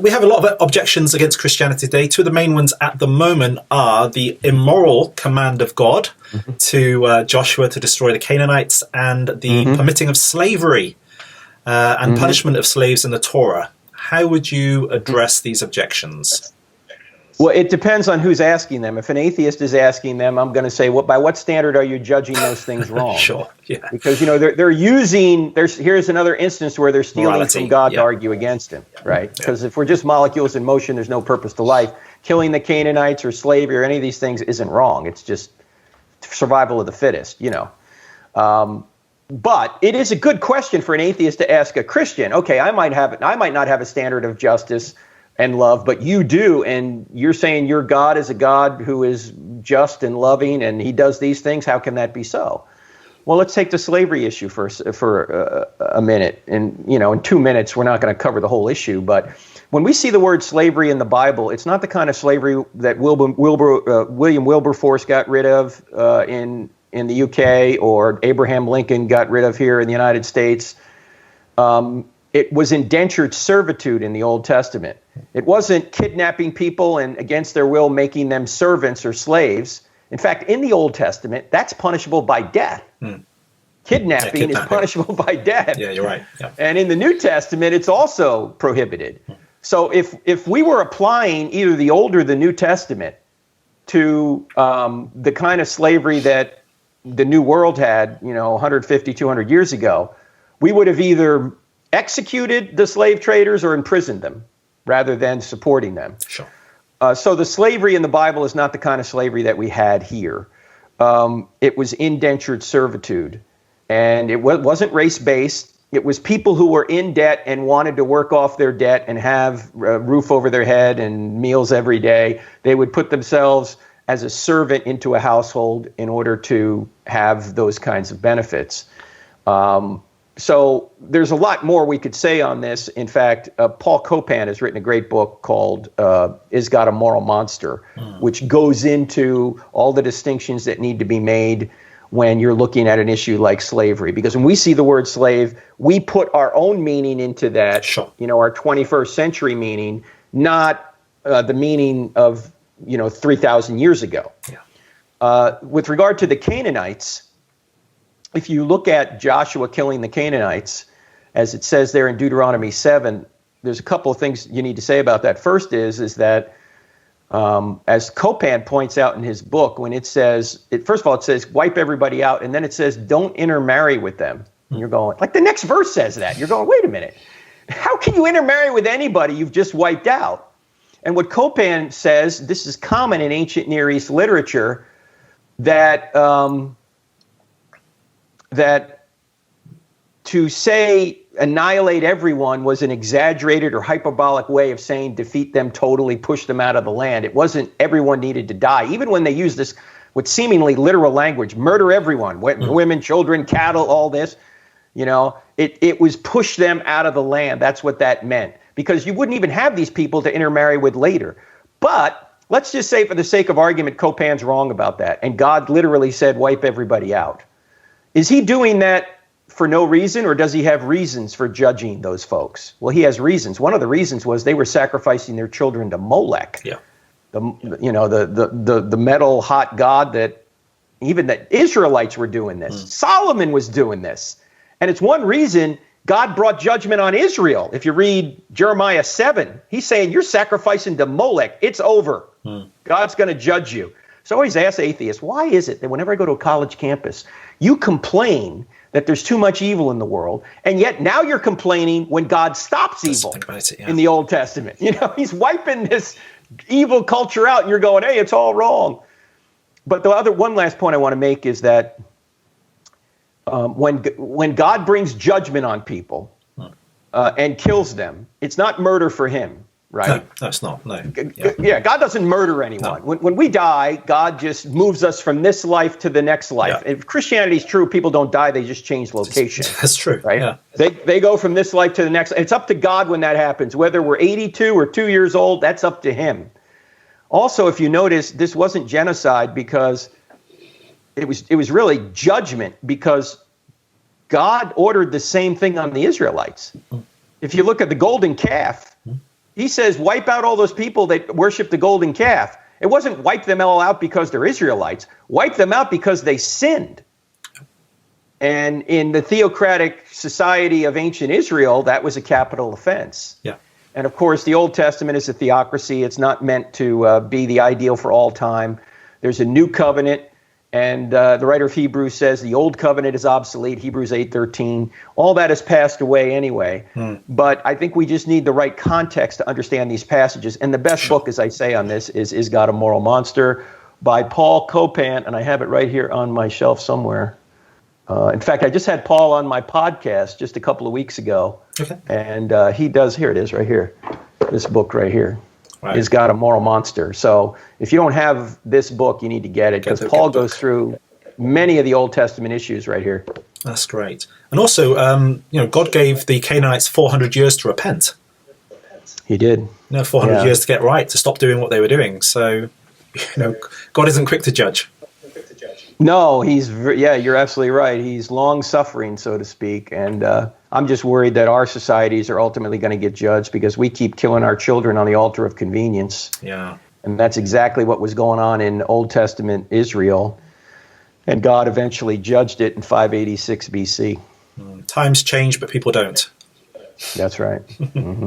We have a lot of objections against Christianity today. Two of the main ones at the moment are the immoral command of God to Joshua to destroy the Canaanites and the permitting of slavery and punishment of slaves in the Torah. How would you address these objections? Well, it depends on who's asking them. If an atheist is asking them, I'm going to say, by what standard are you judging those things wrong? Sure, yeah. Because, they're using, here's another instance where they're stealing Morality, from God to argue against him, right? Because if we're just molecules in motion, there's no purpose to life. Killing the Canaanites or slavery or any of these things isn't wrong. It's just survival of the fittest, But it is a good question for an atheist to ask a Christian. Okay, I might not have a standard of justice and love, but you do, and you're saying your God is a God who is just and loving, and he does these things. How can that be so? Well, let's take the slavery issue for a minute. And, in 2 minutes, we're not going to cover the whole issue, but when we see the word slavery in the Bible, it's not the kind of slavery that William Wilberforce got rid of in the UK or Abraham Lincoln got rid of here in the United States. It was indentured servitude in the Old Testament. It wasn't kidnapping people and against their will making them servants or slaves. In fact, in the Old Testament, that's punishable by death. Kidnapping is punishable by death. Yeah, you're right. Yeah. And in the New Testament, it's also prohibited. So if we were applying either the Old or the New Testament to the kind of slavery that the New World had, 150, 200 years ago, we would have either executed the slave traders or imprisoned them rather than supporting them. Sure. So the slavery in the Bible is not the kind of slavery that we had here. It was indentured servitude, and it wasn't race-based. It was people who were in debt and wanted to work off their debt and have a roof over their head and meals every day. They would put themselves as a servant into a household in order to have those kinds of benefits. So there's a lot more we could say on this. In fact, Paul Copan has written a great book called Is God a Moral Monster?, which goes into all the distinctions that need to be made when you're looking at an issue like slavery. Because when we see the word slave, we put our own meaning into that, our 21st century meaning, not the meaning of 3,000 years ago. Yeah. With regard to the Canaanites, if you look at Joshua killing the Canaanites, as it says there in Deuteronomy 7, there's a couple of things you need to say about that. First is that, as Copan points out in his book, when it says, first of all, it says wipe everybody out, and then it says don't intermarry with them. And you're going, like the next verse says that. You're going, wait a minute. How can you intermarry with anybody you've just wiped out? And what Copan says, this is common in ancient Near East literature, that to say annihilate everyone was an exaggerated or hyperbolic way of saying defeat them totally, push them out of the land. It wasn't everyone needed to die. Even when they use this with seemingly literal language, murder everyone, women, children, cattle, all this, it was push them out of the land. That's what that meant, because you wouldn't even have these people to intermarry with later. But let's just say for the sake of argument, Copan's wrong about that. And God literally said, wipe everybody out. Is he doing that for no reason, or does he have reasons for judging those folks? Well, he has reasons. One of the reasons was they were sacrificing their children to Molech. Yeah. The metal hot god that even the Israelites were doing this. Solomon was doing this. And it's one reason God brought judgment on Israel. If you read Jeremiah 7, he's saying you're sacrificing to Molech. It's over. God's going to judge you. So I always ask atheists, why is it that whenever I go to a college campus, you complain that there's too much evil in the world, and yet now you're complaining when God stops evil in the Old Testament? He's wiping this evil culture out, and you're going, hey, it's all wrong. But the one last point I want to make is that when God brings judgment on people and kills them, it's not murder for him. Right? No, it's not. No. Yeah, God doesn't murder anyone. No. When we die, God just moves us from this life to the next life. Yeah. If Christianity is true, people don't die; they just change location. That's true. Right? Yeah. They go from this life to the next. It's up to God when that happens. Whether we're 82 or 2 years old, that's up to Him. Also, if you notice, this wasn't genocide because it was really judgment, because God ordered the same thing on the Israelites. If you look at the golden calf, He says, wipe out all those people that worship the golden calf. It wasn't wipe them all out because they're Israelites. Wipe them out because they sinned. And in the theocratic society of ancient Israel, that was a capital offense. Yeah. And of course, the Old Testament is a theocracy. It's not meant to be the ideal for all time. There's a new covenant. And the writer of Hebrews says the old covenant is obsolete, Hebrews 8:13. All that has passed away anyway. But I think we just need the right context to understand these passages. And the best book, as I say on this, is God a Moral Monster by Paul Copan. And I have it right here on my shelf somewhere. In fact, I just had Paul on my podcast just a couple of weeks ago. Okay. And he does, here it is right here, this book right here. Right. Is God a Moral Monster? So if you don't have this book, you need to get it, because Paul goes through many of the Old Testament issues right here. That's great. And also, God gave the Canaanites 400 years to repent. He did. 400 years to get right, to stop doing what they were doing. So, God isn't quick to judge. No, you're absolutely right. He's long-suffering, so to speak, and I'm just worried that our societies are ultimately going to get judged because we keep killing our children on the altar of convenience. Yeah. And that's exactly what was going on in Old Testament Israel, and God eventually judged it in 586 BC. Times change, but people don't. That's right. Mm-hmm.